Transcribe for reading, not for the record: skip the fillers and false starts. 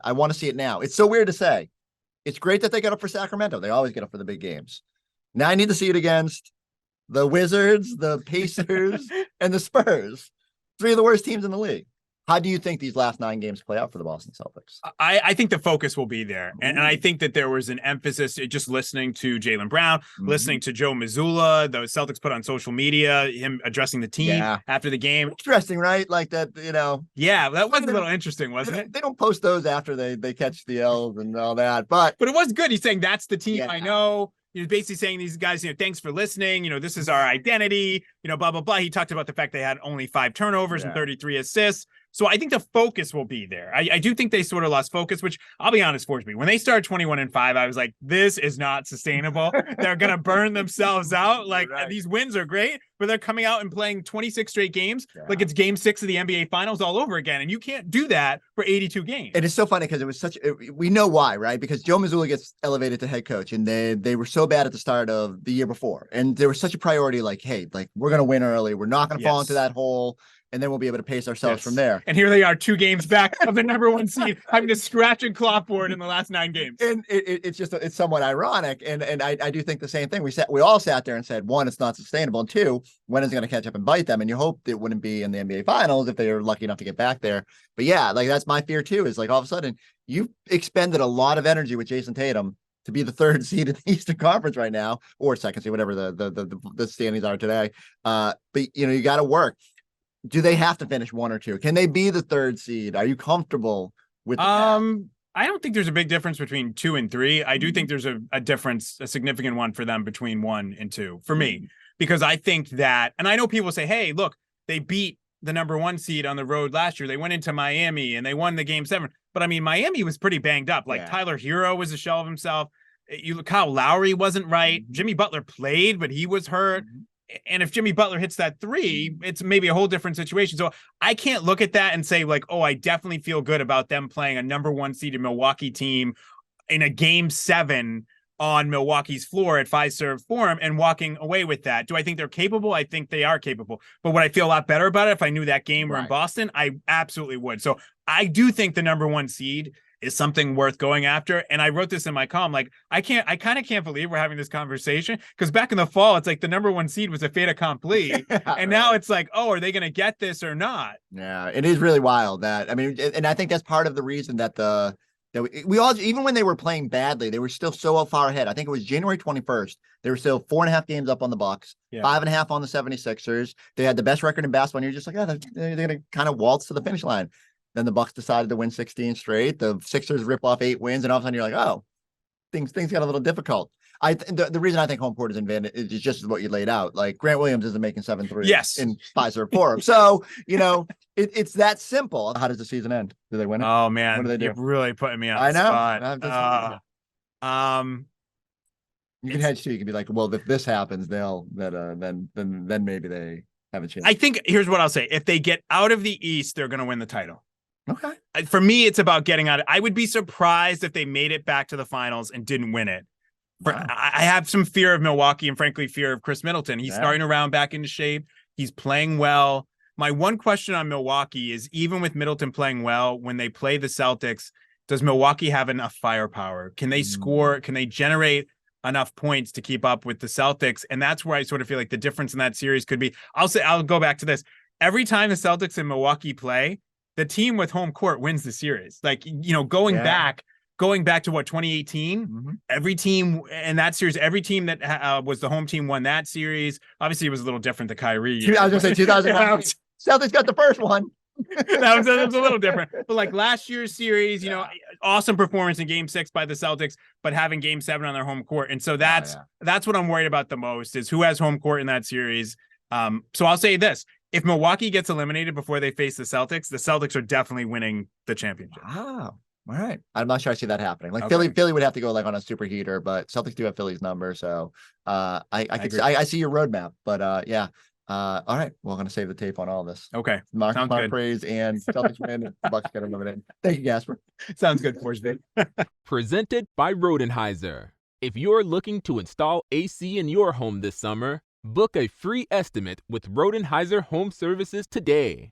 I want to see it now. It's so weird to say. It's great that they get up for Sacramento. They always get up for the big games. Now I need to see it against the Wizards, the Pacers, and the Spurs. 3 of the worst teams in the league. How do you think these last 9 games play out for the Boston Celtics? I think the focus will be there. And I think that there was an emphasis just listening to Jaylen Brown, listening to Joe Mazzulla, the Celtics put on social media, him addressing the team after the game. Interesting, right? Like that, Yeah, that was a little interesting, wasn't it? They don't post those after they catch the L's and all that. But it was good. He's saying, that's the team I know. He's basically saying, these guys, thanks for listening. This is our identity, blah, blah, blah. He talked about the fact they had only 5 turnovers and 33 assists. So I think the focus will be there. I do think they sort of lost focus, which I'll be honest, Forsberg, when they started 21-5, I was like, this is not sustainable. They're going to burn themselves out. Like these wins are great, but they're coming out and playing 26 straight games. Like it's game 6 of the NBA finals all over again. And you can't do that for 82 games. And it's so funny because it was we know why, right? Because Joe Mazzulla gets elevated to head coach and they were so bad at the start of the year before. And there was such a priority, like, hey, like we're going to win early. We're not going to fall into that hole. And then we'll be able to pace ourselves from there. And here they are 2 games back of the number 1 seed, having to scratch and claw for it in the last 9 games. And it's somewhat ironic. And I do think the same thing. We all sat there and said, 1, it's not sustainable. And 2, when is it going to catch up and bite them? And you hope it wouldn't be in the NBA finals if they were lucky enough to get back there. But yeah, like that's my fear too, is like all of a sudden you've expended a lot of energy with Jason Tatum to be the 3rd seed in the Eastern Conference right now, or 2nd seed, whatever the standings are today. But you got to work. Do they have to finish 1 or 2? Can they be the 3rd seed? Are you comfortable with I don't think there's a big difference between 2 and 3. I do think there's a difference, a significant one for them between 1 and 2 for me, because I think that, and I know people say, hey, look, they beat the number 1 seed on the road last year. They went into Miami and they won the game 7. But I mean, Miami was pretty banged up. Like Tyler Hero was a shell of himself. Kyle Lowry wasn't right. Jimmy Butler played, but he was hurt. And if Jimmy Butler hits that 3, it's maybe a whole different situation. So I can't look at that and say like, oh, I definitely feel good about them playing a number 1 seeded Milwaukee team in a game 7 on Milwaukee's floor at Fiserv Forum and walking away with that. Do I think they're capable? I think they are capable. But would I feel a lot better about it if I knew that game were in Boston? I absolutely would. So I do think the number 1 seed is something worth going after. And I wrote this in my column, like, I kind of can't believe we're having this conversation, because back in the fall, it's like the number 1 seed was a fait accompli. And now it's like, oh, are they going to get this or not? Yeah, it is really wild that, I mean, and I think that's part of the reason that we all, even when they were playing badly, they were still so far ahead. I think it was January 21st. They were still 4.5 games up on the Bucks, 5.5 on the 76ers. They had the best record in basketball. And you're just like, oh, they're going to kind of waltz to the finish line. Then the Bucks decided to win 16 straight. The Sixers rip off 8 wins, and all of a sudden you're like, oh, things got a little difficult. The reason I think home court is advantage is just what you laid out. Like Grant Williams isn't making 7 threes in Fiserv Forum. So, it's that simple. How does the season end? Do they win it? Oh man, what do they do? You're really putting me on I the know. spot. You can hedge too. You can be like, well, if this happens, then maybe they have a chance. I think here's what I'll say: if they get out of the East, they're going to win the title. Okay. For me, it's about getting out. I would be surprised if they made it back to the finals and didn't win it. Wow. I have some fear of Milwaukee and frankly fear of Chris Middleton. He's starting to round back into shape. He's playing well. My one question on Milwaukee is, even with Middleton playing well, when they play the Celtics, does Milwaukee have enough firepower? Can they score? Can they generate enough points to keep up with the Celtics? And that's where I sort of feel like the difference in that series could be. I'll go back to this. Every time the Celtics and Milwaukee play, the team with home court wins the series. Like, going back to what, 2018, every team in that series, every team that was the home team won that series. Obviously it was a little different to Kyrie. I was going to say 2009. Celtics got the first one. that was a little different. But like last year's series, awesome performance in game 6 by the Celtics, but having game 7 on their home court. And so that's what I'm worried about the most, is who has home court in that series. So I'll say this. If Milwaukee gets eliminated before they face the Celtics are definitely winning the championship. Wow. All right. I'm not sure I see that happening. Like Philly would have to go like on a super heater, but Celtics do have Philly's number. So I see your roadmap, but all right. We're going to save the tape on all this. Okay. Mark praise and Celtics win. The Bucks get eliminated. Thank you, Gasper. Sounds good, Forsberg. Presented by Rodenhiser. If you're looking to install AC in your home this summer, book a free estimate with Rodenhiser Home Services today.